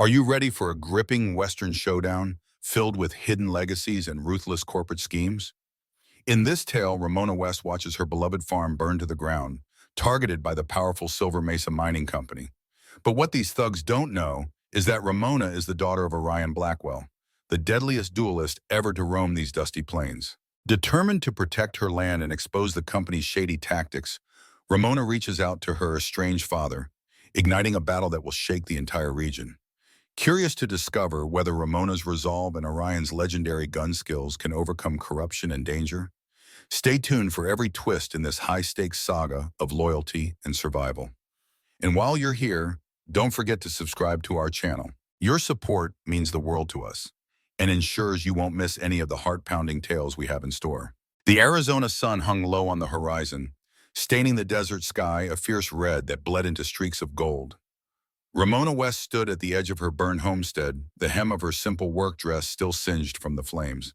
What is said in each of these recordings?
Are you ready for a gripping Western showdown filled with hidden legacies and ruthless corporate schemes? In this tale, Ramona West watches her beloved farm burn to the ground, targeted by the powerful Silver Mesa Mining Company. But what these thugs don't know is that Ramona is the daughter of Orion Blackwell, the deadliest duelist ever to roam these dusty plains. Determined to protect her land and expose the company's shady tactics, Ramona reaches out to her estranged father, igniting a battle that will shake the entire region. Curious to discover whether Ramona's resolve and Orion's legendary gun skills can overcome corruption and danger? Stay tuned for every twist in this high-stakes saga of loyalty and survival. And while you're here, don't forget to subscribe to our channel. Your support means the world to us and ensures you won't miss any of the heart-pounding tales we have in store. The Arizona sun hung low on the horizon, staining the desert sky a fierce red that bled into streaks of gold. Ramona West stood at the edge of her burned homestead, the hem of her simple work dress still singed from the flames.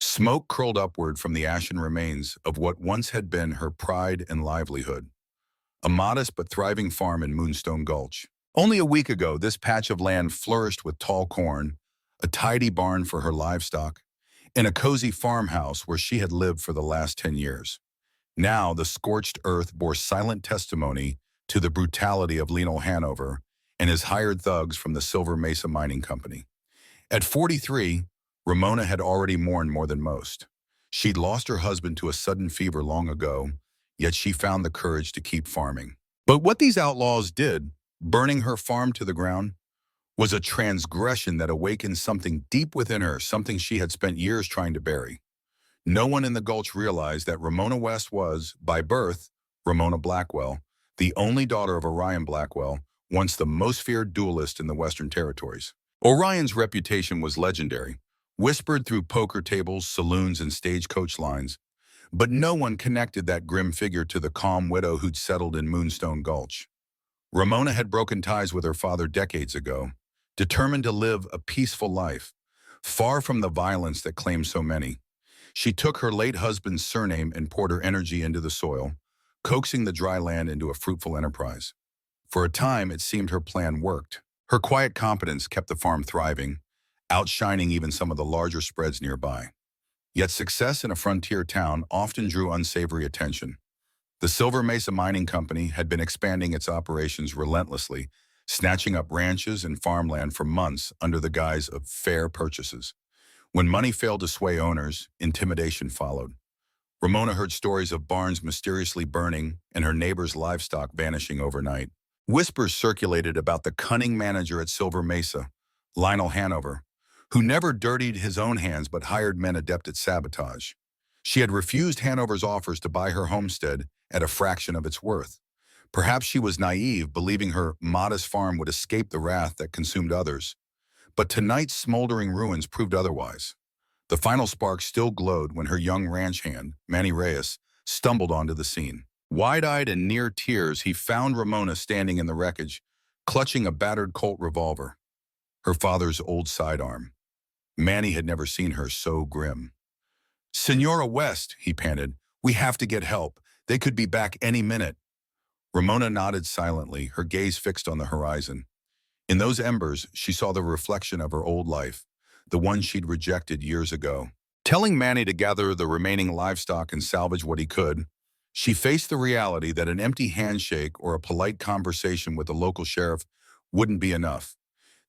Smoke curled upward from the ashen remains of what once had been her pride and livelihood, a modest but thriving farm in Moonstone Gulch. Only a week ago, this patch of land flourished with tall corn, a tidy barn for her livestock, and a cozy farmhouse where she had lived for the last 10 years. Now, the scorched earth bore silent testimony to the brutality of Lionel Hanover and his hired thugs from the Silver Mesa Mining Company. At 43, Ramona had already mourned more than most. She'd lost her husband to a sudden fever long ago, yet she found the courage to keep farming. But what these outlaws did, burning her farm to the ground, was a transgression that awakened something deep within her, something she had spent years trying to bury. No one in the Gulch realized that Ramona West was, by birth, Ramona Blackwell, the only daughter of Orion Blackwell, once the most feared duelist in the Western Territories. Orion's reputation was legendary, whispered through poker tables, saloons, and stagecoach lines, but no one connected that grim figure to the calm widow who'd settled in Moonstone Gulch. Ramona had broken ties with her father decades ago, determined to live a peaceful life, far from the violence that claimed so many. She took her late husband's surname and poured her energy into the soil, coaxing the dry land into a fruitful enterprise. For a time, it seemed her plan worked. Her quiet competence kept the farm thriving, outshining even some of the larger spreads nearby. Yet success in a frontier town often drew unsavory attention. The Silver Mesa Mining Company had been expanding its operations relentlessly, snatching up ranches and farmland for months under the guise of fair purchases. When money failed to sway owners, intimidation followed. Ramona heard stories of barns mysteriously burning and her neighbors' livestock vanishing overnight. Whispers circulated about the cunning manager at Silver Mesa, Lionel Hanover, who never dirtied his own hands but hired men adept at sabotage. She had refused Hanover's offers to buy her homestead at a fraction of its worth. Perhaps she was naive, believing her modest farm would escape the wrath that consumed others. But tonight's smoldering ruins proved otherwise. The final spark still glowed when her young ranch hand, Manny Reyes, stumbled onto the scene. Wide-eyed and near tears, he found Ramona standing in the wreckage, clutching a battered Colt revolver, her father's old sidearm. Manny had never seen her so grim. "Senora West," he panted, "we have to get help. They could be back any minute." Ramona nodded silently, her gaze fixed on the horizon. In those embers, she saw the reflection of her old life, the one she'd rejected years ago. Telling Manny to gather the remaining livestock and salvage what he could, she faced the reality that an empty handshake or a polite conversation with the local sheriff wouldn't be enough.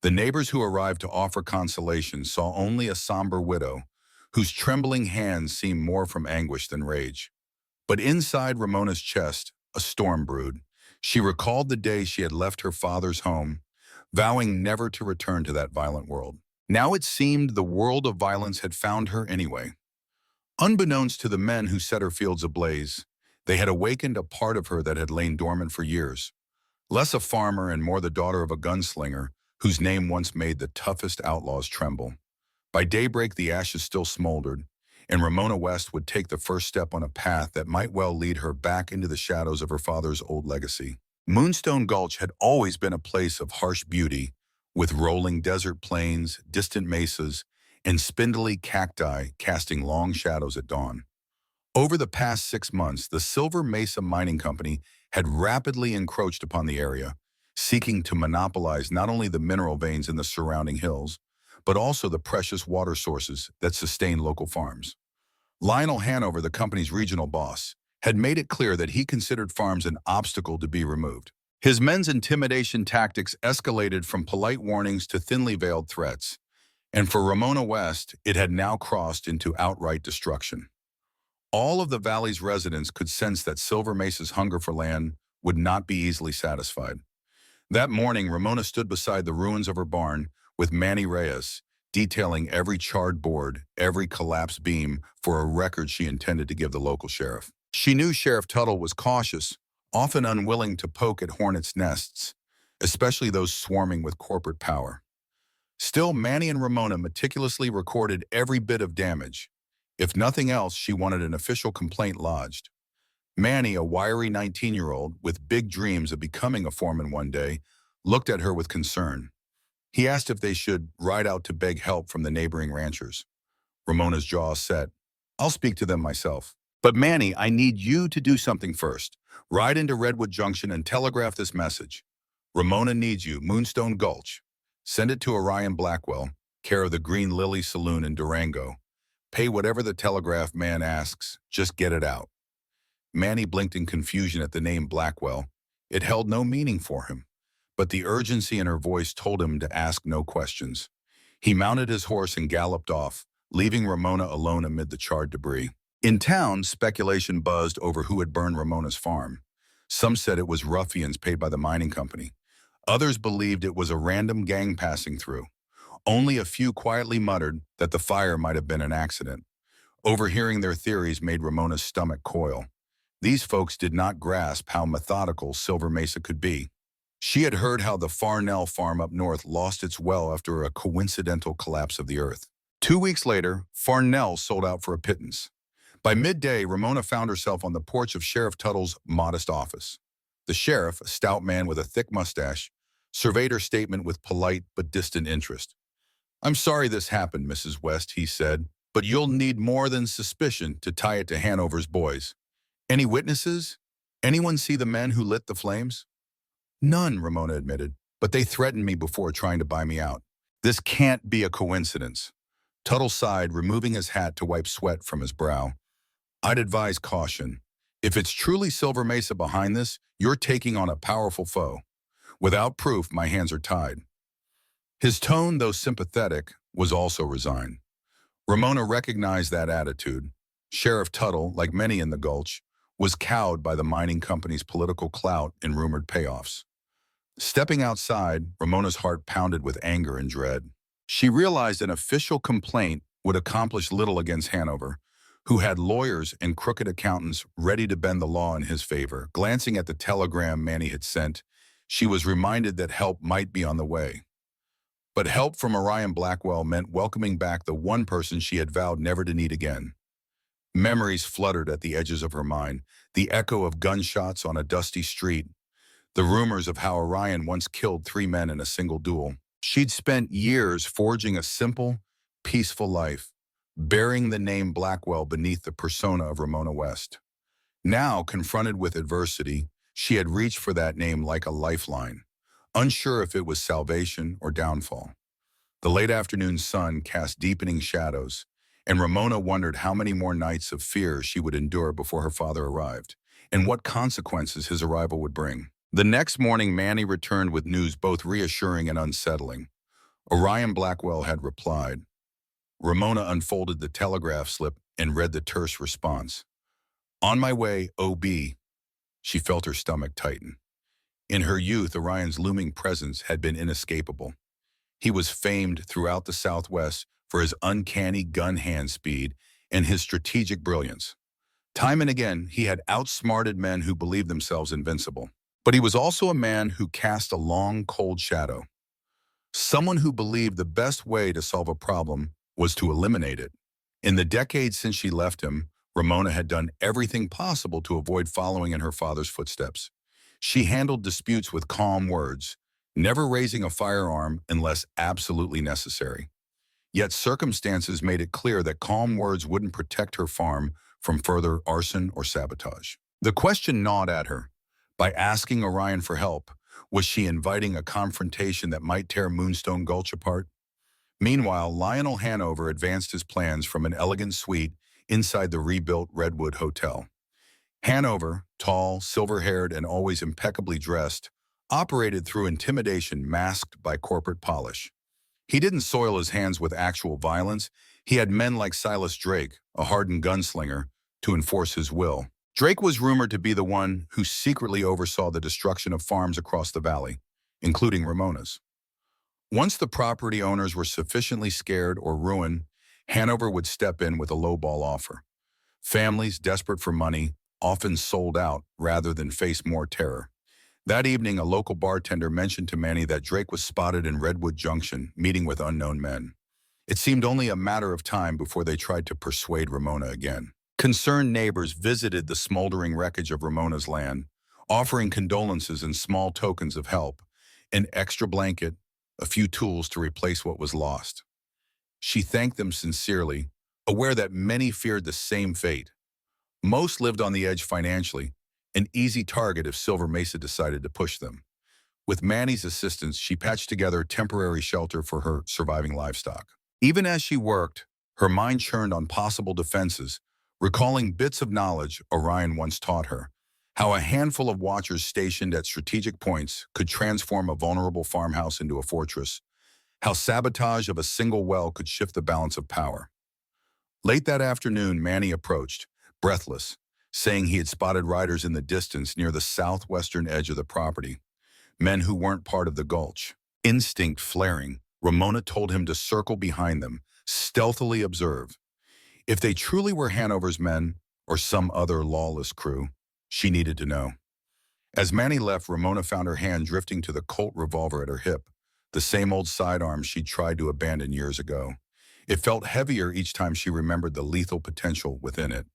The neighbors who arrived to offer consolation saw only a somber widow, whose trembling hands seemed more from anguish than rage. But inside Ramona's chest, a storm brewed. She recalled the day she had left her father's home, vowing never to return to that violent world. Now it seemed the world of violence had found her anyway. Unbeknownst to the men who set her fields ablaze, they had awakened a part of her that had lain dormant for years. Less a farmer and more the daughter of a gunslinger, whose name once made the toughest outlaws tremble. By daybreak, the ashes still smoldered, and Ramona West would take the first step on a path that might well lead her back into the shadows of her father's old legacy. Moonstone Gulch had always been a place of harsh beauty, with rolling desert plains, distant mesas, and spindly cacti casting long shadows at dawn. Over the past 6 months, the Silver Mesa Mining Company had rapidly encroached upon the area, seeking to monopolize not only the mineral veins in the surrounding hills, but also the precious water sources that sustain local farms. Lionel Hanover, the company's regional boss, had made it clear that he considered farms an obstacle to be removed. His men's intimidation tactics escalated from polite warnings to thinly veiled threats, and for Ramona West, it had now crossed into outright destruction. All of the valley's residents could sense that Silver Mesa's hunger for land would not be easily satisfied. That morning, Ramona stood beside the ruins of her barn with Manny Reyes, detailing every charred board, every collapsed beam for a record she intended to give the local sheriff. She knew Sheriff Tuttle was cautious, often unwilling to poke at hornets' nests, especially those swarming with corporate power. Still, Manny and Ramona meticulously recorded every bit of damage. If nothing else, she wanted an official complaint lodged. Manny, a wiry 19-year-old with big dreams of becoming a foreman one day, looked at her with concern. He asked if they should ride out to beg help from the neighboring ranchers. Ramona's jaw set. "I'll speak to them myself. But Manny, I need you to do something first. Ride into Redwood Junction and telegraph this message. Ramona needs you, Moonstone Gulch. Send it to Orion Blackwell, care of the Green Lily Saloon in Durango. Pay whatever the telegraph man asks, just get it out." Manny blinked in confusion at the name Blackwell. It held no meaning for him, but the urgency in her voice told him to ask no questions. He mounted his horse and galloped off, leaving Ramona alone amid the charred debris. In town, speculation buzzed over who had burned Ramona's farm. Some said it was ruffians paid by the mining company. Others believed it was a random gang passing through. Only a few quietly muttered that the fire might have been an accident. Overhearing their theories made Ramona's stomach coil. These folks did not grasp how methodical Silver Mesa could be. She had heard how the Farnell farm up north lost its well after a coincidental collapse of the earth. 2 weeks later, Farnell sold out for a pittance. By midday, Ramona found herself on the porch of Sheriff Tuttle's modest office. The sheriff, a stout man with a thick mustache, surveyed her statement with polite but distant interest. "I'm sorry this happened, Mrs. West," he said, "but you'll need more than suspicion to tie it to Hanover's boys. Any witnesses? Anyone see the men who lit the flames?" "None," Ramona admitted, "but they threatened me before trying to buy me out. This can't be a coincidence." Tuttle sighed, removing his hat to wipe sweat from his brow. "I'd advise caution. If it's truly Silver Mesa behind this, you're taking on a powerful foe. Without proof, my hands are tied." His tone, though sympathetic, was also resigned. Ramona recognized that attitude. Sheriff Tuttle, like many in the Gulch, was cowed by the mining company's political clout and rumored payoffs. Stepping outside, Ramona's heart pounded with anger and dread. She realized an official complaint would accomplish little against Hanover, who had lawyers and crooked accountants ready to bend the law in his favor. Glancing at the telegram Manny had sent, she was reminded that help might be on the way. But help from Orion Blackwell meant welcoming back the one person she had vowed never to need again. Memories fluttered at the edges of her mind, the echo of gunshots on a dusty street, the rumors of how Orion once killed 3 men in a single duel. She'd spent years forging a simple, peaceful life, bearing the name Blackwell beneath the persona of Ramona West. Now, confronted with adversity, she had reached for that name like a lifeline, unsure if it was salvation or downfall. The late afternoon sun cast deepening shadows, and Ramona wondered how many more nights of fear she would endure before her father arrived, and what consequences his arrival would bring. The next morning, Manny returned with news both reassuring and unsettling. Orion Blackwell had replied. Ramona unfolded the telegraph slip and read the terse response. "On my way, O.B." She felt her stomach tighten. In her youth, Orion's looming presence had been inescapable. He was famed throughout the Southwest for his uncanny gun hand speed and his strategic brilliance. Time and again, he had outsmarted men who believed themselves invincible. But he was also a man who cast a long, cold shadow. Someone who believed the best way to solve a problem was to eliminate it. In the decades since she left him, Ramona had done everything possible to avoid following in her father's footsteps. She handled disputes with calm words, never raising a firearm unless absolutely necessary. Yet circumstances made it clear that calm words wouldn't protect her farm from further arson or sabotage. The question gnawed at her. By asking Orion for help, Was she inviting a confrontation that might tear Moonstone Gulch apart? Meanwhile, Lionel Hanover advanced his plans from an elegant suite inside the rebuilt Redwood Hotel. Hanover, tall, silver-haired, and always impeccably dressed, operated through intimidation masked by corporate polish. He didn't soil his hands with actual violence. He had men like Silas Drake, a hardened gunslinger, to enforce his will. Drake was rumored to be the one who secretly oversaw the destruction of farms across the valley, including Ramona's. Once the property owners were sufficiently scared or ruined, Hanover would step in with a lowball offer. Families desperate for money often sold out rather than face more terror. That evening, a local bartender mentioned to Manny that Drake was spotted in Redwood Junction, meeting with unknown men. It seemed only a matter of time before they tried to persuade Ramona again. Concerned neighbors visited the smoldering wreckage of Ramona's land, offering condolences and small tokens of help, an extra blanket, a few tools to replace what was lost. She thanked them sincerely, aware that many feared the same fate. Most lived on the edge financially, an easy target if Silver Mesa decided to push them. With Manny's assistance, she patched together temporary shelter for her surviving livestock. Even as she worked, her mind churned on possible defenses, recalling bits of knowledge Orion once taught her, how a handful of watchers stationed at strategic points could transform a vulnerable farmhouse into a fortress, how sabotage of a single well could shift the balance of power. Late that afternoon, Manny approached, breathless, saying he had spotted riders in the distance near the southwestern edge of the property, men who weren't part of the gulch. Instinct flaring, Ramona told him to circle behind them, stealthily observe. If they truly were Hanover's men or some other lawless crew, she needed to know. As Manny left, Ramona found her hand drifting to the Colt revolver at her hip, the same old sidearm she'd tried to abandon years ago. It felt heavier each time she remembered the lethal potential within it.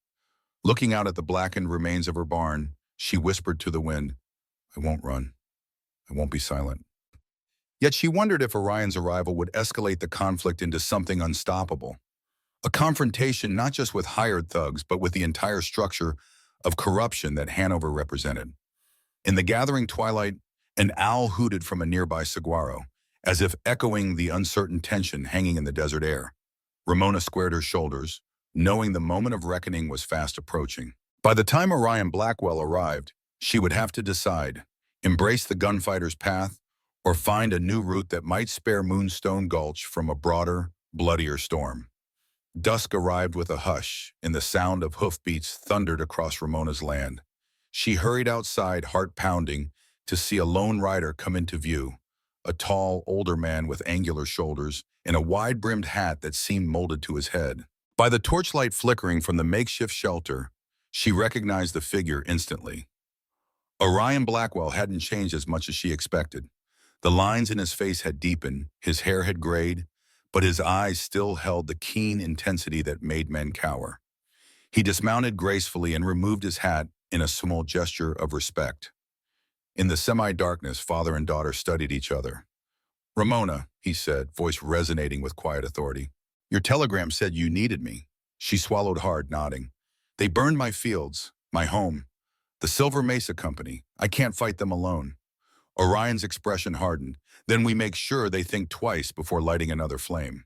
Looking out at the blackened remains of her barn, she whispered to the wind, "I won't run. I won't be silent." Yet she wondered if Orion's arrival would escalate the conflict into something unstoppable. A confrontation not just with hired thugs, but with the entire structure of corruption that Hanover represented. In the gathering twilight, an owl hooted from a nearby saguaro, as if echoing the uncertain tension hanging in the desert air. Ramona squared her shoulders, knowing the moment of reckoning was fast approaching. By the time Orion Blackwell arrived, she would have to decide, embrace the gunfighter's path, or find a new route that might spare Moonstone Gulch from a broader, bloodier storm. Dusk arrived with a hush, and the sound of hoofbeats thundered across Ramona's land. She hurried outside, heart pounding, to see a lone rider come into view, a tall, older man with angular shoulders and a wide-brimmed hat that seemed molded to his head. By the torchlight flickering from the makeshift shelter, she recognized the figure instantly. Orion Blackwell hadn't changed as much as she expected. The lines in his face had deepened, his hair had grayed, but his eyes still held the keen intensity that made men cower. He dismounted gracefully and removed his hat in a small gesture of respect. In the semi-darkness, father and daughter studied each other. "Ramona," he said, voice resonating with quiet authority. "Your telegram said you needed me." She swallowed hard, nodding. "They burned my fields, my home, the Silver Mesa Company. I can't fight them alone." Orion's expression hardened. "Then we make sure they think twice before lighting another flame."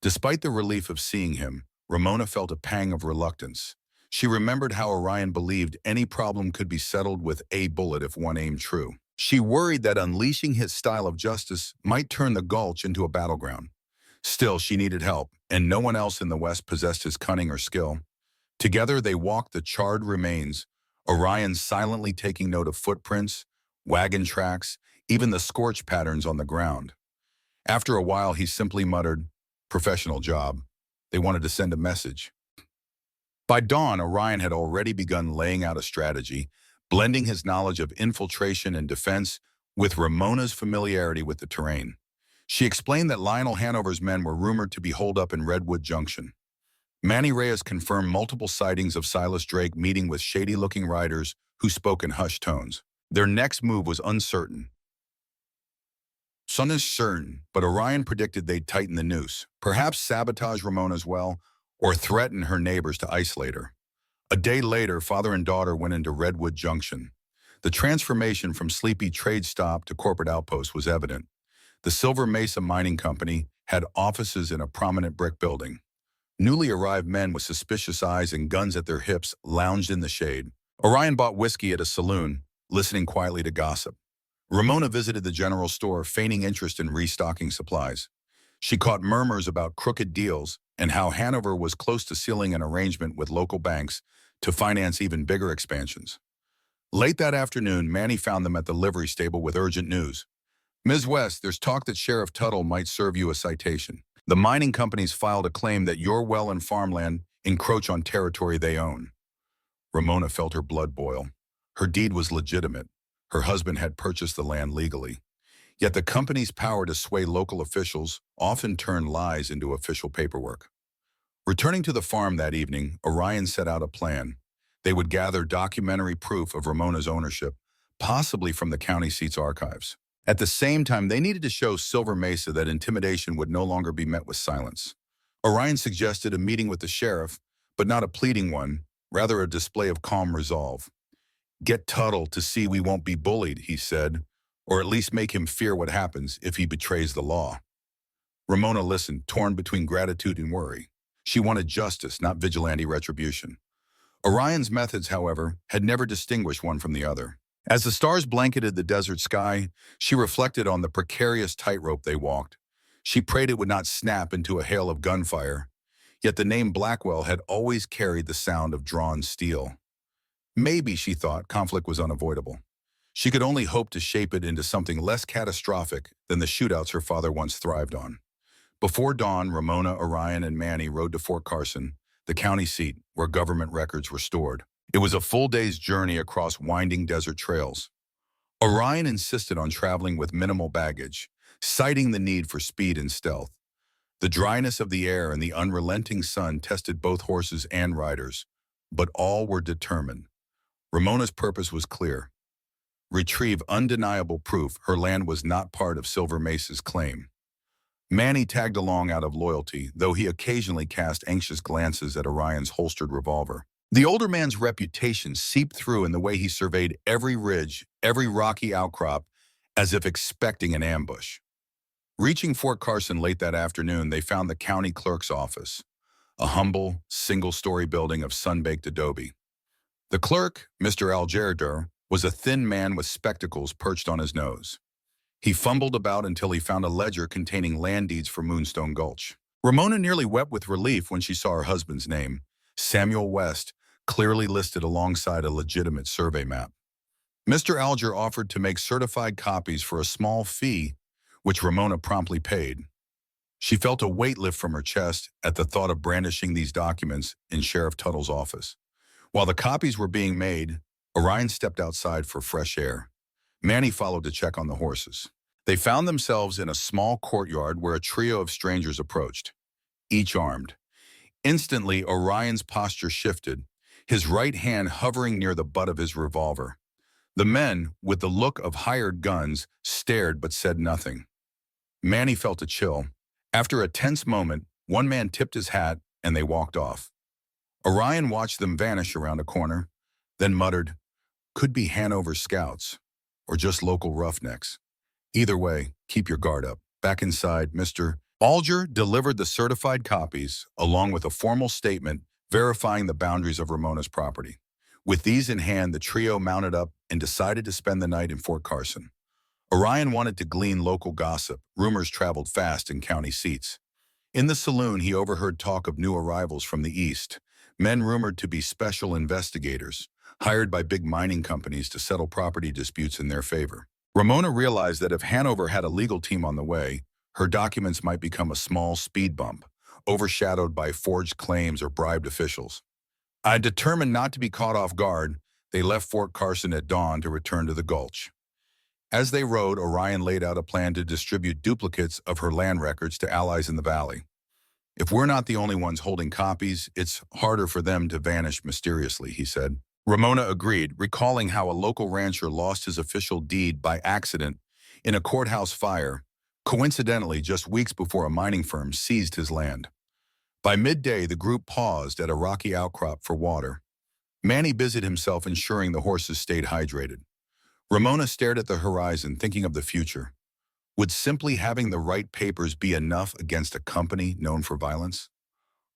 Despite the relief of seeing him, Ramona felt a pang of reluctance. She remembered how Orion believed any problem could be settled with a bullet if one aimed true. She worried that unleashing his style of justice might turn the gulch into a battleground. Still, she needed help, and no one else in the West possessed his cunning or skill. Together, they walked the charred remains, Orion silently taking note of footprints, wagon tracks, even the scorch patterns on the ground. After a while, he simply muttered, "Professional job." They wanted to send a message. By dawn, Orion had already begun laying out a strategy, blending his knowledge of infiltration and defense with Ramona's familiarity with the terrain. She explained that Lionel Hanover's men were rumored to be holed up in Redwood Junction. Manny Reyes confirmed multiple sightings of Silas Drake meeting with shady-looking riders who spoke in hushed tones. Their next move was uncertain. Sun is certain, but Orion predicted they'd tighten the noose, perhaps sabotage Ramona's well, or threaten her neighbors to isolate her. A day later, father and daughter went into Redwood Junction. The transformation from sleepy trade stop to corporate outpost was evident. The Silver Mesa Mining Company had offices in a prominent brick building. Newly arrived men with suspicious eyes and guns at their hips lounged in the shade. Orion bought whiskey at a saloon, listening quietly to gossip. Ramona visited the general store, feigning interest in restocking supplies. She caught murmurs about crooked deals and how Hanover was close to sealing an arrangement with local banks to finance even bigger expansions. Late that afternoon, Manny found them at the livery stable with urgent news. "Ms. West, there's talk that Sheriff Tuttle might serve you a citation. The mining companies filed a claim that your well and farmland encroach on territory they own." Ramona felt her blood boil. Her deed was legitimate. Her husband had purchased the land legally. Yet the company's power to sway local officials often turned lies into official paperwork. Returning to the farm that evening, Orion set out a plan. They would gather documentary proof of Ramona's ownership, possibly from the county seat's archives. At the same time, they needed to show Silver Mesa that intimidation would no longer be met with silence. Orion suggested a meeting with the sheriff, but not a pleading one, rather a display of calm resolve. "Get Tuttle to see we won't be bullied," he said, "or at least make him fear what happens if he betrays the law." Ramona listened, torn between gratitude and worry. She wanted justice, not vigilante retribution. Orion's methods, however, had never distinguished one from the other. As the stars blanketed the desert sky, she reflected on the precarious tightrope they walked. She prayed it would not snap into a hail of gunfire, yet the name Blackwell had always carried the sound of drawn steel. Maybe, she thought, conflict was unavoidable. She could only hope to shape it into something less catastrophic than the shootouts her father once thrived on. Before dawn, Ramona, Orion, and Manny rode to Fort Carson, the county seat where government records were stored. It was a full day's journey across winding desert trails. Orion insisted on traveling with minimal baggage, citing the need for speed and stealth. The dryness of the air and the unrelenting sun tested both horses and riders, but all were determined. Ramona's purpose was clear: retrieve undeniable proof her land was not part of Silver Mesa's claim. Manny tagged along out of loyalty, though he occasionally cast anxious glances at Orion's holstered revolver. The older man's reputation seeped through in the way he surveyed every ridge, every rocky outcrop, as if expecting an ambush. Reaching Fort Carson late that afternoon, they found the county clerk's office, a humble, single-story building of sun-baked adobe. The clerk, Mr. Algerder, was a thin man with spectacles perched on his nose. He fumbled about until he found a ledger containing land deeds for Moonstone Gulch. Ramona nearly wept with relief when she saw her husband's name, Samuel West, clearly listed alongside a legitimate survey map. Mr. Alger offered to make certified copies for a small fee, which Ramona promptly paid. She felt a weight lift from her chest at the thought of brandishing these documents in Sheriff Tuttle's office. While the copies were being made, Orion stepped outside for fresh air. Manny followed to check on the horses. They found themselves in a small courtyard where a trio of strangers approached, each armed. Instantly, Orion's posture shifted, his right hand hovering near the butt of his revolver. The men, with the look of hired guns, stared but said nothing. Manny felt a chill. After a tense moment, one man tipped his hat and they walked off. Orion watched them vanish around a corner, then muttered, "Could be Hanover scouts, or just local roughnecks. Either way, keep your guard up." Back inside, Mr. Alger delivered the certified copies, along with a formal statement verifying the boundaries of Ramona's property. With these in hand, the trio mounted up and decided to spend the night in Fort Carson. Orion wanted to glean local gossip. Rumors traveled fast in county seats. In the saloon, he overheard talk of new arrivals from the east, men rumored to be special investigators, hired by big mining companies to settle property disputes in their favor. Ramona realized that if Hanover had a legal team on the way, her documents might become a small speed bump, overshadowed by forged claims or bribed officials. Determined not to be caught off guard, they left Fort Carson at dawn to return to the Gulch. As they rode, Orion laid out a plan to distribute duplicates of her land records to allies in the valley. "If we're not the only ones holding copies, it's harder for them to vanish mysteriously," he said. Ramona agreed, recalling how a local rancher lost his official deed by accident in a courthouse fire, coincidentally just weeks before a mining firm seized his land. By midday, the group paused at a rocky outcrop for water. Manny busied himself ensuring the horses stayed hydrated. Ramona stared at the horizon, thinking of the future. Would simply having the right papers be enough against a company known for violence?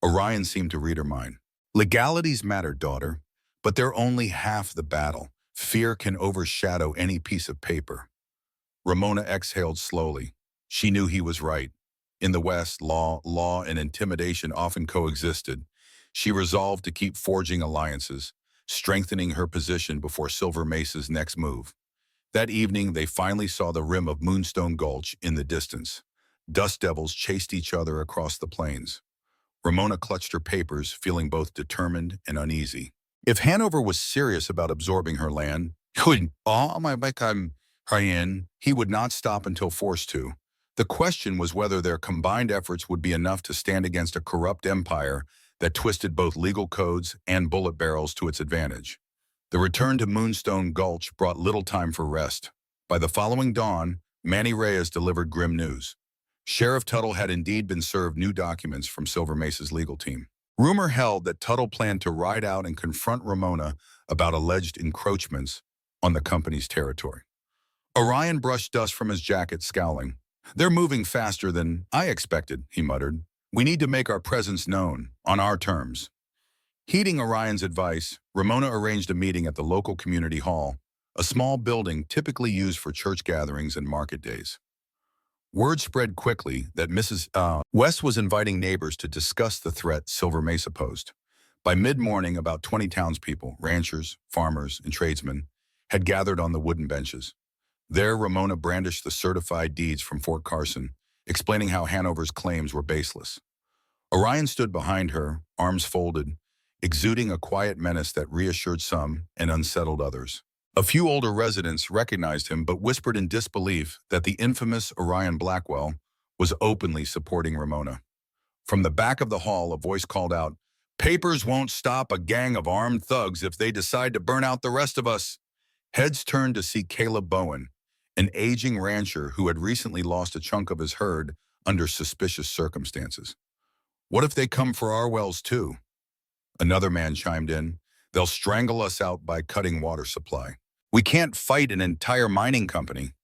Orion seemed to read her mind. Legalities matter, daughter, but they're only half the battle. Fear can overshadow any piece of paper. Ramona exhaled slowly. She knew he was right. In the West, law, and intimidation often coexisted. She resolved to keep forging alliances, strengthening her position before Silver Mesa's next move. That evening, they finally saw the rim of Moonstone Gulch in the distance. Dust devils chased each other across the plains. Ramona clutched her papers, feeling both determined and uneasy. If Hanover was serious about absorbing her land, he would not stop until forced to. The question was whether their combined efforts would be enough to stand against a corrupt empire that twisted both legal codes and bullet barrels to its advantage. The return to Moonstone Gulch brought little time for rest. By the following dawn, Manny Reyes delivered grim news. Sheriff Tuttle had indeed been served new documents from Silver Mesa's legal team. Rumor held that Tuttle planned to ride out and confront Ramona about alleged encroachments on the company's territory. Orion brushed dust from his jacket, scowling. "They're moving faster than I expected," he muttered. "We need to make our presence known, on our terms." Heeding Orion's advice, Ramona arranged a meeting at the local community hall, a small building typically used for church gatherings and market days. Word spread quickly that Mrs. West was inviting neighbors to discuss the threat Silver Mesa posed. By mid-morning, about 20 townspeople, ranchers, farmers, and tradesmen, had gathered on the wooden benches. There, Ramona brandished the certified deeds from Fort Carson, explaining how Hanover's claims were baseless. Orion stood behind her, arms folded, exuding a quiet menace that reassured some and unsettled others. A few older residents recognized him but whispered in disbelief that the infamous Orion Blackwell was openly supporting Ramona. From the back of the hall, a voice called out, "Papers won't stop a gang of armed thugs if they decide to burn out the rest of us." Heads turned to see Caleb Bowen, an aging rancher who had recently lost a chunk of his herd under suspicious circumstances. "What if they come for our wells too?" Another man chimed in. "They'll strangle us out by cutting water supply. We can't fight an entire mining company."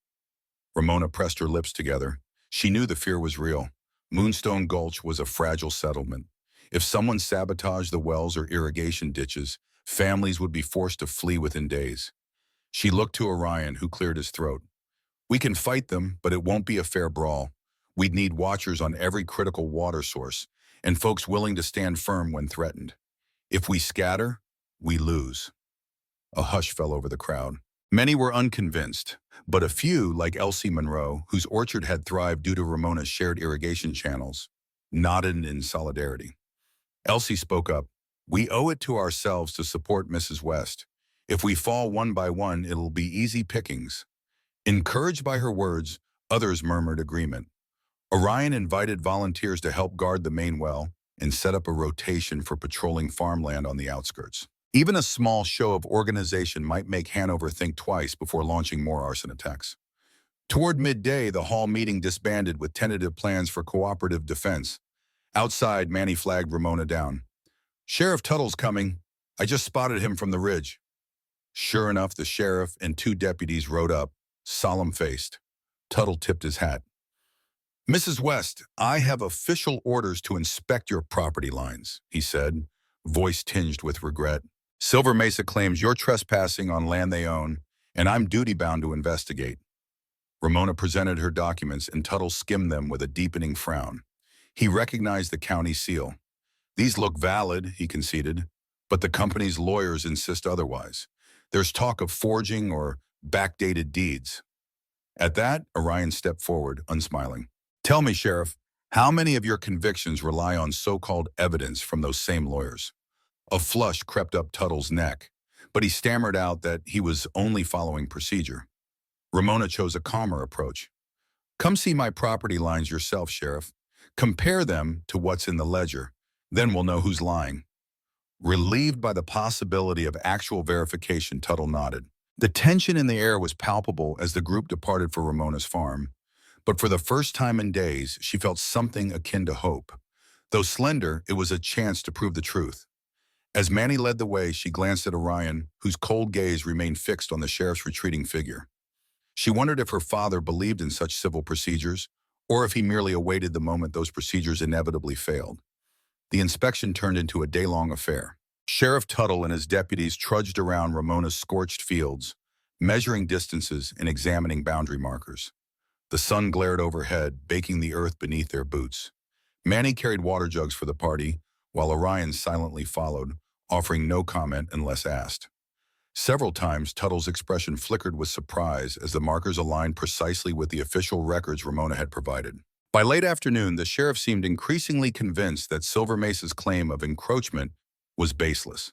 Ramona pressed her lips together. She knew the fear was real. Moonstone Gulch was a fragile settlement. If someone sabotaged the wells or irrigation ditches, families would be forced to flee within days. She looked to Orion, who cleared his throat. "We can fight them, but it won't be a fair brawl. We'd need watchers on every critical water source, and folks willing to stand firm when threatened. If we scatter, we lose." A hush fell over the crowd. Many were unconvinced, but a few, like Elsie Monroe, whose orchard had thrived due to Ramona's shared irrigation channels, nodded in solidarity. Elsie spoke up. "We owe it to ourselves to support Mrs. West. If we fall one by one, it'll be easy pickings." Encouraged by her words, others murmured agreement. Orion invited volunteers to help guard the main well and set up a rotation for patrolling farmland on the outskirts. Even a small show of organization might make Hanover think twice before launching more arson attacks. Toward midday, the hall meeting disbanded with tentative plans for cooperative defense. Outside, Manny flagged Ramona down. "Sheriff Tuttle's coming. I just spotted him from the ridge." Sure enough, the sheriff and two deputies rode up, solemn-faced. Tuttle tipped his hat. "Mrs. West, I have official orders to inspect your property lines," he said, voice tinged with regret. "Silver Mesa claims you're trespassing on land they own, and I'm duty-bound to investigate." Ramona presented her documents, and Tuttle skimmed them with a deepening frown. He recognized the county seal. "These look valid," he conceded, "but the company's lawyers insist otherwise. There's talk of forging or backdated deeds." At that, Orion stepped forward, unsmiling. "Tell me, Sheriff, how many of your convictions rely on so-called evidence from those same lawyers?" A flush crept up Tuttle's neck, but he stammered out that he was only following procedure. Ramona chose a calmer approach. "Come see my property lines yourself, Sheriff. Compare them to what's in the ledger. Then we'll know who's lying." Relieved by the possibility of actual verification, Tuttle nodded. The tension in the air was palpable as the group departed for Ramona's farm. But for the first time in days, she felt something akin to hope. Though slender, it was a chance to prove the truth. As Manny led the way, she glanced at Orion, whose cold gaze remained fixed on the sheriff's retreating figure. She wondered if her father believed in such civil procedures, or if he merely awaited the moment those procedures inevitably failed. The inspection turned into a day-long affair. Sheriff Tuttle and his deputies trudged around Ramona's scorched fields, measuring distances and examining boundary markers. The sun glared overhead, baking the earth beneath their boots. Manny carried water jugs for the party, while Orion silently followed, offering no comment unless asked. Several times, Tuttle's expression flickered with surprise as the markers aligned precisely with the official records Ramona had provided. By late afternoon, the sheriff seemed increasingly convinced that Silver Mesa's claim of encroachment was baseless.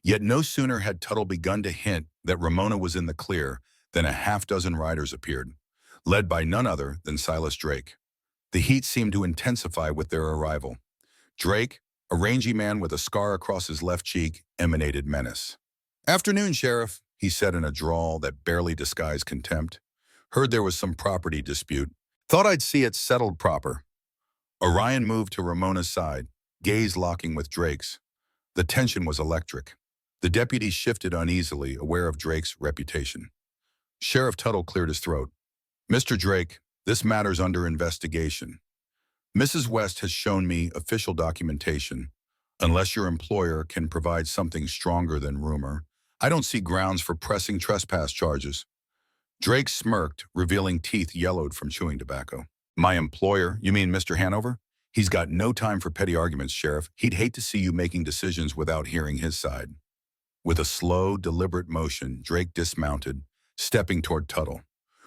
Yet no sooner had Tuttle begun to hint that Ramona was in the clear than a half-dozen riders appeared, led by none other than Silas Drake. The heat seemed to intensify with their arrival. Drake, a rangy man with a scar across his left cheek, emanated menace. "Afternoon, Sheriff," he said in a drawl that barely disguised contempt. "Heard there was some property dispute. Thought I'd see it settled proper." Orion moved to Ramona's side, gaze locking with Drake's. The tension was electric. The deputy shifted uneasily, aware of Drake's reputation. Sheriff Tuttle cleared his throat. "Mr. Drake, this matter's under investigation. Mrs. West has shown me official documentation. Unless your employer can provide something stronger than rumor, I don't see grounds for pressing trespass charges." Drake smirked, revealing teeth yellowed from chewing tobacco. "My employer? You mean Mr. Hanover? He's got no time for petty arguments, Sheriff. He'd hate to see you making decisions without hearing his side." With a slow, deliberate motion, Drake dismounted, stepping toward Tuttle.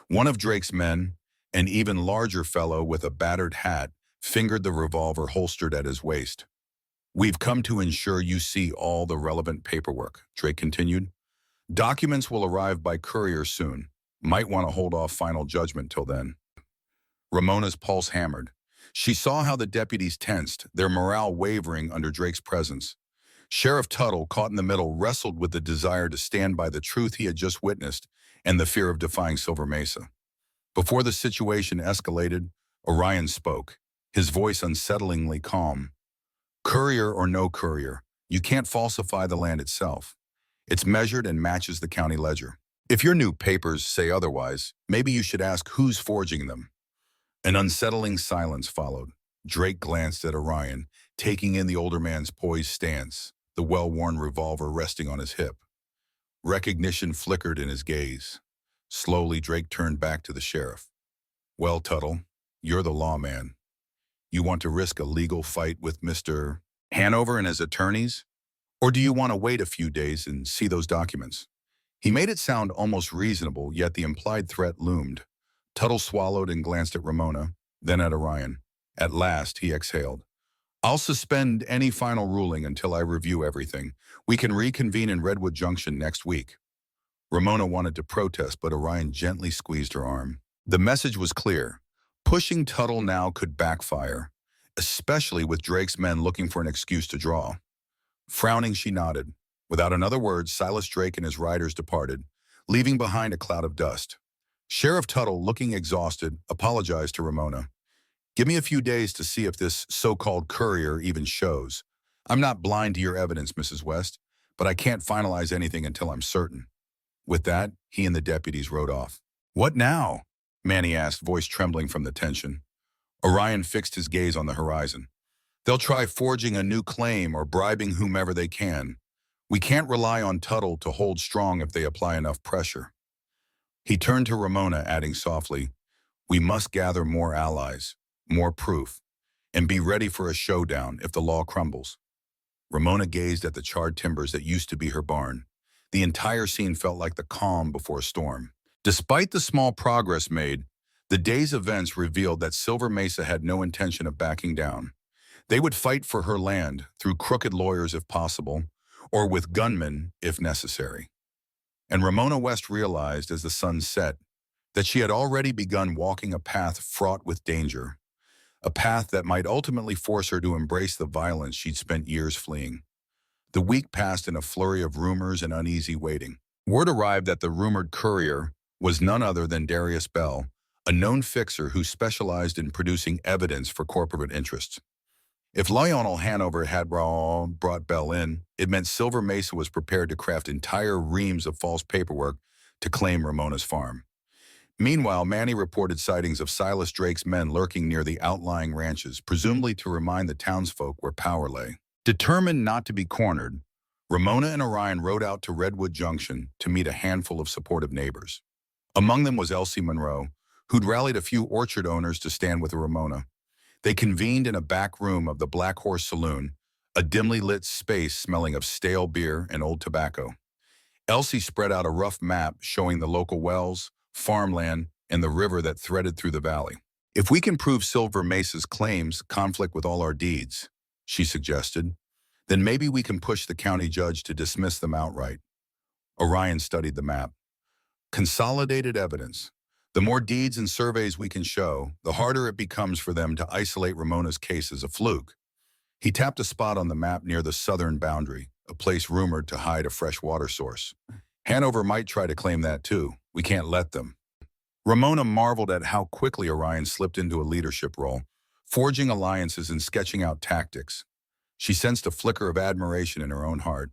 One of Drake's men, an even larger fellow with a battered hat, fingered the revolver holstered at his waist. "We've come to ensure you see all the relevant paperwork," Drake continued. "Documents will arrive by courier soon. Might want to hold off final judgment till then." Ramona's pulse hammered. She saw how the deputies tensed, their morale wavering under Drake's presence. Sheriff Tuttle, caught in the middle, wrestled with the desire to stand by the truth he had just witnessed and the fear of defying Silver Mesa. Before the situation escalated, Orion spoke, his voice unsettlingly calm. "Courier or no courier, you can't falsify the land itself. It's measured and matches the county ledger. If your new papers say otherwise, maybe you should ask who's forging them." An unsettling silence followed. Drake glanced at Orion, taking in the older man's poised stance, the well-worn revolver resting on his hip. Recognition flickered in his gaze. Slowly, Drake turned back to the sheriff. "Well, Tuttle, you're the lawman. You want to risk a legal fight with Mr. Hanover and his attorneys? Or do you want to wait a few days and see those documents?" He made it sound almost reasonable, yet the implied threat loomed. Tuttle swallowed and glanced at Ramona, then at Orion. At last, he exhaled. "I'll suspend any final ruling until I review everything. We can reconvene in Redwood Junction next week." Ramona wanted to protest, but Orion gently squeezed her arm. The message was clear. Pushing Tuttle now could backfire, especially with Drake's men looking for an excuse to draw. Frowning, she nodded. Without another word, Silas Drake and his riders departed, leaving behind a cloud of dust. Sheriff Tuttle, looking exhausted, apologized to Ramona. "Give me a few days to see if this so-called courier even shows. I'm not blind to your evidence, Mrs. West, but I can't finalize anything until I'm certain." With that, he and the deputies rode off. "What now?" Manny asked, voice trembling from the tension. Orion fixed his gaze on the horizon. "They'll try forging a new claim or bribing whomever they can. We can't rely on Tuttle to hold strong if they apply enough pressure." He turned to Ramona, adding softly, "We must gather more allies, more proof, and be ready for a showdown if the law crumbles." Ramona gazed at the charred timbers that used to be her barn. The entire scene felt like the calm before a storm. Despite the small progress made, the day's events revealed that Silver Mesa had no intention of backing down. They would fight for her land, through crooked lawyers if possible, or with gunmen if necessary. And Ramona West realized as the sun set that she had already begun walking a path fraught with danger, a path that might ultimately force her to embrace the violence she'd spent years fleeing. The week passed in a flurry of rumors and uneasy waiting. Word arrived that the rumored courier was none other than Darius Bell, a known fixer who specialized in producing evidence for corporate interests. If Lionel Hanover had brought Bell in, it meant Silver Mesa was prepared to craft entire reams of false paperwork to claim Ramona's farm. Meanwhile, Manny reported sightings of Silas Drake's men lurking near the outlying ranches, presumably to remind the townsfolk where power lay. Determined not to be cornered, Ramona and Orion rode out to Redwood Junction to meet a handful of supportive neighbors. Among them was Elsie Monroe, who'd rallied a few orchard owners to stand with Ramona. They convened in a back room of the Black Horse Saloon, a dimly lit space smelling of stale beer and old tobacco. Elsie spread out a rough map showing the local wells, farmland, and the river that threaded through the valley. If we can prove Silver Mesa's claims conflict with all our deeds, she suggested, then maybe we can push the county judge to dismiss them outright. Orion studied the map. Consolidated evidence. The more deeds and surveys we can show, the harder it becomes for them to isolate Ramona's case as a fluke. He tapped a spot on the map near the southern boundary, a place rumored to hide a fresh water source. Hanover might try to claim that too. We can't let them. Ramona marveled at how quickly Orion slipped into a leadership role, forging alliances and sketching out tactics. She sensed a flicker of admiration in her own heart.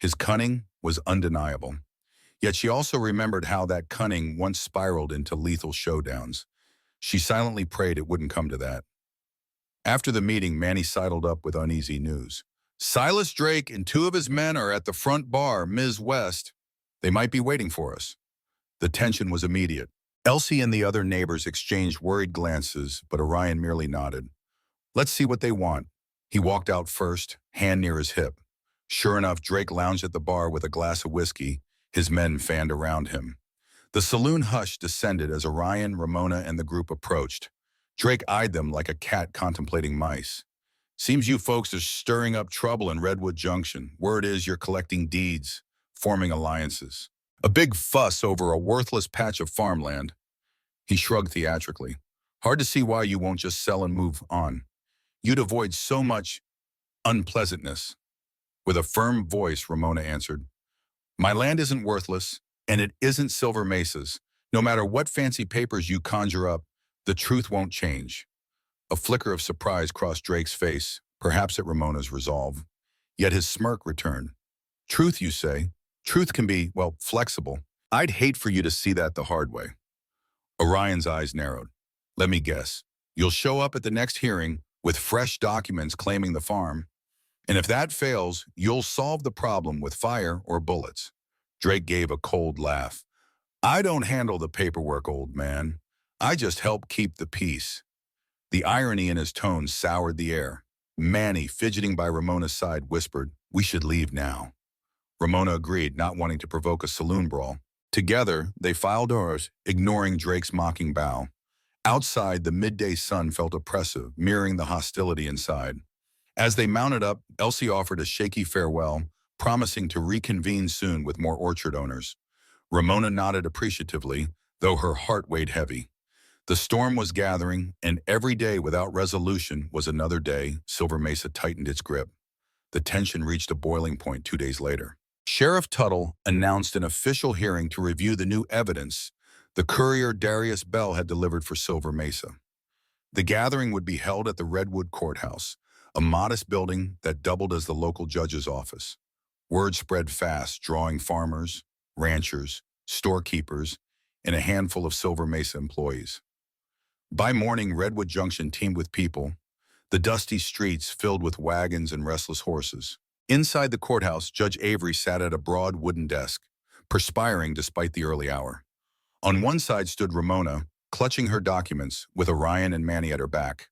His cunning was undeniable. Yet she also remembered how that cunning once spiraled into lethal showdowns. She silently prayed it wouldn't come to that. After the meeting, Manny sidled up with uneasy news. Silas Drake and 2 of his men are at the front bar, Ms. West. They might be waiting for us. The tension was immediate. Elsie and the other neighbors exchanged worried glances, but Orion merely nodded. Let's see what they want. He walked out first, hand near his hip. Sure enough, Drake lounged at the bar with a glass of whiskey. His men fanned around him. The saloon hush descended as Orion, Ramona, and the group approached. Drake eyed them like a cat contemplating mice. Seems you folks are stirring up trouble in Redwood Junction. Word is you're collecting deeds, forming alliances. A big fuss over a worthless patch of farmland. He shrugged theatrically. Hard to see why you won't just sell and move on. You'd avoid so much unpleasantness. With a firm voice, Ramona answered, My land isn't worthless, and it isn't Silver Mesa's. No matter what fancy papers you conjure up, the truth won't change. A flicker of surprise crossed Drake's face, perhaps at Ramona's resolve. Yet his smirk returned. Truth, you say? Truth can be, well, flexible. I'd hate for you to see that the hard way. Orion's eyes narrowed. Let me guess. You'll show up at the next hearing with fresh documents claiming the farm. And if that fails, you'll solve the problem with fire or bullets. Drake gave a cold laugh. I don't handle the paperwork, old man. I just help keep the peace. The irony in his tone soured the air. Manny, fidgeting by Ramona's side, whispered, We should leave now. Ramona agreed, not wanting to provoke a saloon brawl. Together, they filed doors, ignoring Drake's mocking bow. Outside, the midday sun felt oppressive, mirroring the hostility inside. As they mounted up, Elsie offered a shaky farewell, promising to reconvene soon with more orchard owners. Ramona nodded appreciatively, though her heart weighed heavy. The storm was gathering, and every day without resolution was another day. Silver Mesa tightened its grip. The tension reached a boiling point 2 days later. Sheriff Tuttle announced an official hearing to review the new evidence the courier Darius Bell had delivered for Silver Mesa. The gathering would be held at the Redwood Courthouse, a modest building that doubled as the local judge's office. Word spread fast, drawing farmers, ranchers, storekeepers, and a handful of Silver Mesa employees. By morning, Redwood Junction teemed with people, the dusty streets filled with wagons and restless horses. Inside the courthouse, Judge Avery sat at a broad wooden desk, perspiring despite the early hour. On one side stood Ramona, clutching her documents, with Orion and Manny at her back.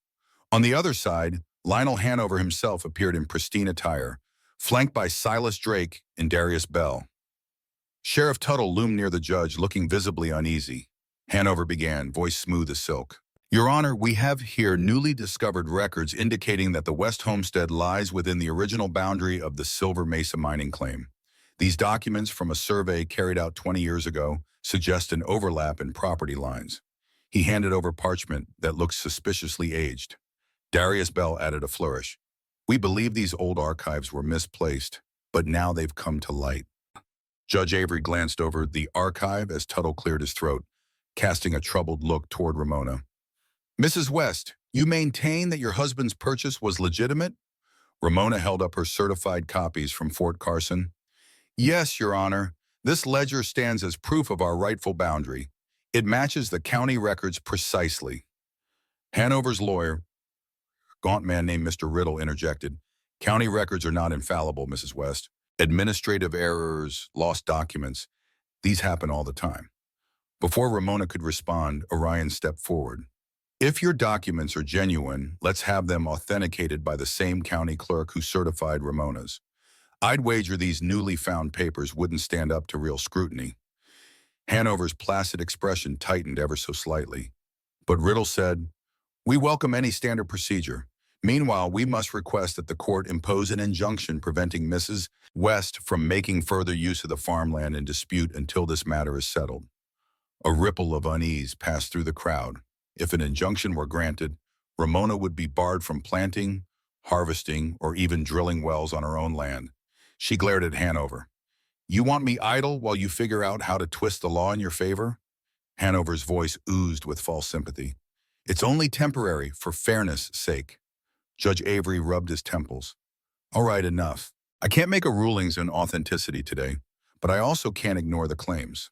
On the other side, Lionel Hanover himself appeared in pristine attire, flanked by Silas Drake and Darius Bell. Sheriff Tuttle loomed near the judge, looking visibly uneasy. Hanover began, voice smooth as silk. Your Honor, we have here newly discovered records indicating that the West Homestead lies within the original boundary of the Silver Mesa mining claim. These documents from a survey carried out 20 years ago suggest an overlap in property lines. He handed over parchment that looked suspiciously aged. Darius Bell added a flourish. We believe these old archives were misplaced, but now they've come to light. Judge Avery glanced over the archive as Tuttle cleared his throat, casting a troubled look toward Ramona. Mrs. West, you maintain that your husband's purchase was legitimate? Ramona held up her certified copies from Fort Carson. Yes, Your Honor. This ledger stands as proof of our rightful boundary. It matches the county records precisely. Hanover's lawyer, gaunt man named Mr. Riddle, interjected. County records are not infallible, Mrs. West. Administrative errors, lost documents, these happen all the time. Before Ramona could respond, Orion stepped forward. If your documents are genuine, let's have them authenticated by the same county clerk who certified Ramona's. I'd wager these newly found papers wouldn't stand up to real scrutiny. Hanover's placid expression tightened ever so slightly. But Riddle said, we welcome any standard procedure. Meanwhile, we must request that the court impose an injunction preventing Mrs. West from making further use of the farmland in dispute until this matter is settled. A ripple of unease passed through the crowd. If an injunction were granted, Ramona would be barred from planting, harvesting, or even drilling wells on her own land. She glared at Hanover. You want me idle while you figure out how to twist the law in your favor? Hanover's voice oozed with false sympathy. It's only temporary, for fairness' sake. Judge Avery rubbed his temples. All right, enough. I can't make a rulings on authenticity today, but I also can't ignore the claims.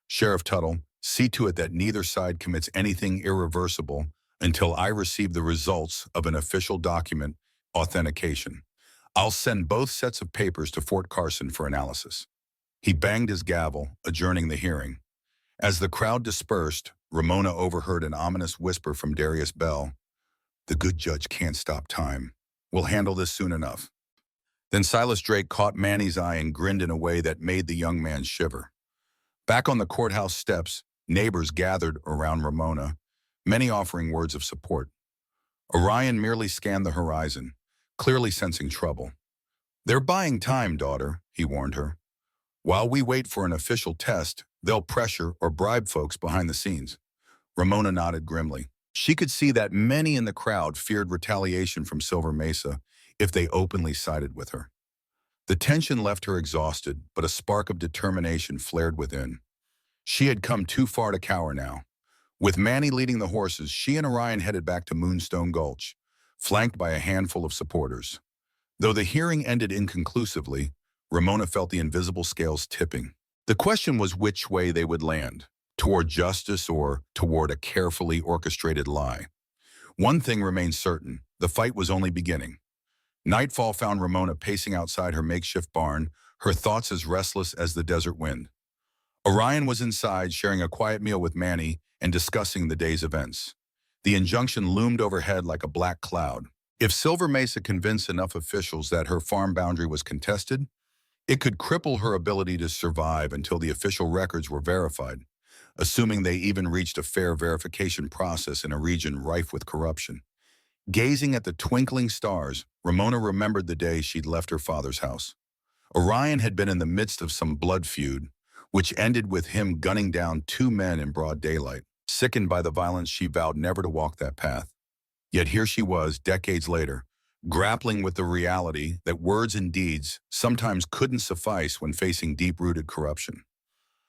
Sheriff Tuttle, see to it that neither side commits anything irreversible until I receive the results of an official document authentication. I'll send both sets of papers to Fort Carson for analysis. He banged his gavel, adjourning the hearing. As the crowd dispersed, Ramona overheard an ominous whisper from Darius Bell. The good judge can't stop time. We'll handle this soon enough. Then Silas Drake caught Manny's eye and grinned in a way that made the young man shiver. Back on the courthouse steps, neighbors gathered around Ramona, many offering words of support. Orion merely scanned the horizon, clearly sensing trouble. They're buying time, daughter, he warned her. While we wait for an official test, they'll pressure or bribe folks behind the scenes. Ramona nodded grimly. She could see that many in the crowd feared retaliation from Silver Mesa if they openly sided with her. The tension left her exhausted, but a spark of determination flared within. She had come too far to cower now. With Manny leading the horses, she and Orion headed back to Moonstone Gulch, flanked by a handful of supporters. Though the hearing ended inconclusively, Ramona felt the invisible scales tipping. The question was which way they would land, toward justice or toward a carefully orchestrated lie. One thing remained certain, the fight was only beginning. Nightfall found Ramona pacing outside her makeshift barn, her thoughts as restless as the desert wind. Orion was inside, sharing a quiet meal with Manny and discussing the day's events. The injunction loomed overhead like a black cloud. If Silver Mesa convinced enough officials that her farm boundary was contested, it could cripple her ability to survive until the official records were verified, assuming they even reached a fair verification process in a region rife with corruption. Gazing at the twinkling stars, Ramona remembered the day she'd left her father's house. Orion had been in the midst of some blood feud, which ended with him gunning down two men in broad daylight. Sickened by the violence, she vowed never to walk that path. Yet here she was, decades later, grappling with the reality that words and deeds sometimes couldn't suffice when facing deep-rooted corruption.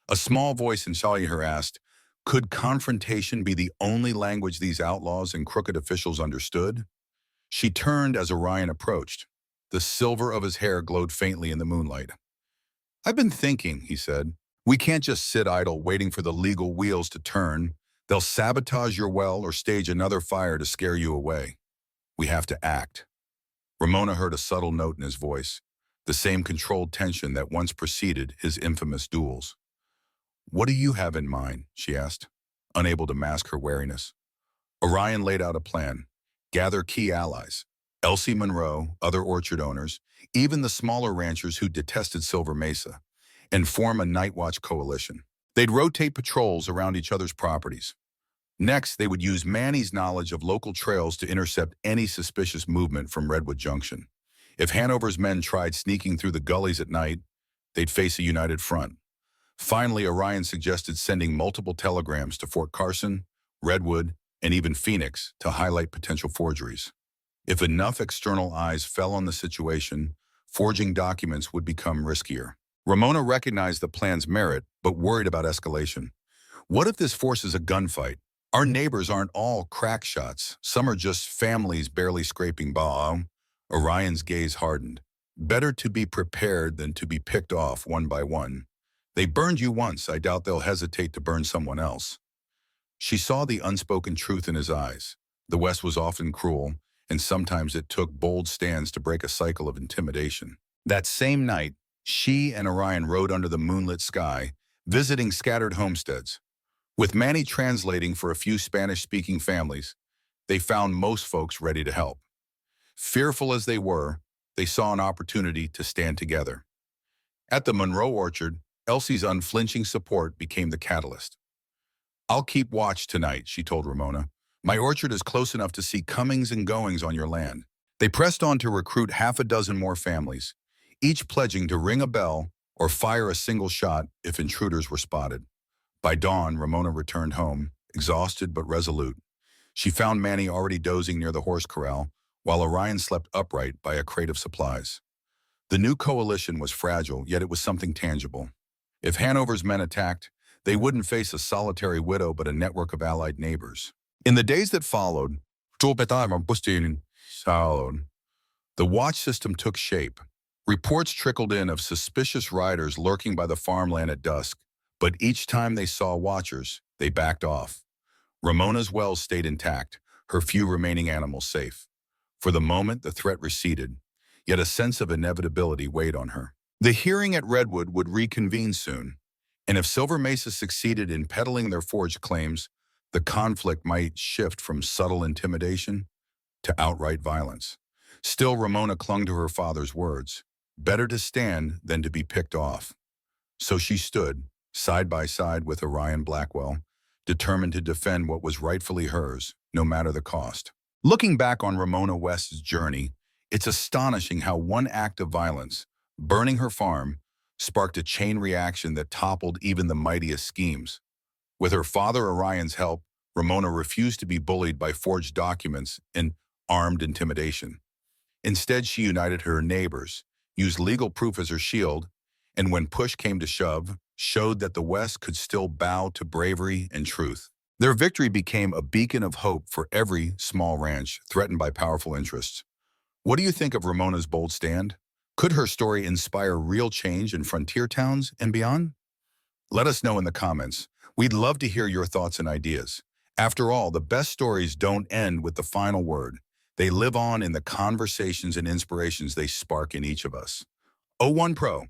A small voice inside her asked, could confrontation be the only language these outlaws and crooked officials understood? She turned as Orion approached. The silver of his hair glowed faintly in the moonlight. I've been thinking, he said. We can't just sit idle waiting for the legal wheels to turn. They'll sabotage your well or stage another fire to scare you away. We have to act. Ramona heard a subtle note in his voice, the same controlled tension that once preceded his infamous duels. What do you have in mind? She asked, unable to mask her wariness. Orion laid out a plan. Gather key allies. Elsie Monroe, other orchard owners, even the smaller ranchers who detested Silver Mesa, and form a night watch coalition. They'd rotate patrols around each other's properties. Next, they would use Manny's knowledge of local trails to intercept any suspicious movement from Redwood Junction. If Hanover's men tried sneaking through the gullies at night, they'd face a united front. Finally, Orion suggested sending multiple telegrams to Fort Carson, Redwood, and even Phoenix to highlight potential forgeries. If enough external eyes fell on the situation, forging documents would become riskier. Ramona recognized the plan's merit, but worried about escalation. What if this forces a gunfight? Our neighbors aren't all crack shots. Some are just families barely scraping by. Orion's gaze hardened. Better to be prepared than to be picked off one by one. They burned you once. I doubt they'll hesitate to burn someone else. She saw the unspoken truth in his eyes. The West was often cruel, and sometimes it took bold stands to break a cycle of intimidation. That same night, she and Orion rode under the moonlit sky, visiting scattered homesteads. With Manny translating for a few Spanish-speaking families, they found most folks ready to help. Fearful as they were, they saw an opportunity to stand together. At the Monroe Orchard, Elsie's unflinching support became the catalyst. "I'll keep watch tonight," she told Ramona. "My orchard is close enough to see comings and goings on your land." They pressed on to recruit half a dozen more families, each pledging to ring a bell or fire a single shot if intruders were spotted. By dawn, Ramona returned home, exhausted but resolute. She found Manny already dozing near the horse corral, while Orion slept upright by a crate of supplies. The new coalition was fragile, yet it was something tangible. If Hanover's men attacked, they wouldn't face a solitary widow but a network of allied neighbors. In the days that followed, the watch system took shape. Reports trickled in of suspicious riders lurking by the farmland at dusk, but each time they saw watchers, they backed off. Ramona's wells stayed intact, her few remaining animals safe. For the moment, the threat receded, yet a sense of inevitability weighed on her. The hearing at Redwood would reconvene soon, and if Silver Mesa succeeded in peddling their forged claims, the conflict might shift from subtle intimidation to outright violence. Still, Ramona clung to her father's words, "Better to stand than to be picked off." So she stood, side by side with Orion Blackwell, determined to defend what was rightfully hers, no matter the cost. Looking back on Ramona West's journey, it's astonishing how one act of violence, burning her farm, sparked a chain reaction that toppled even the mightiest schemes. With her father Orion's help, Ramona refused to be bullied by forged documents and armed intimidation. Instead, she united her neighbors, used legal proof as her shield, and when push came to shove, showed that the West could still bow to bravery and truth. Their victory became a beacon of hope for every small ranch threatened by powerful interests. What do you think of Ramona's bold stand? Could her story inspire real change in frontier towns and beyond? Let us know in the comments. We'd love to hear your thoughts and ideas. After all, the best stories don't end with the final word. They live on in the conversations and inspirations they spark in each of us. O1 Pro.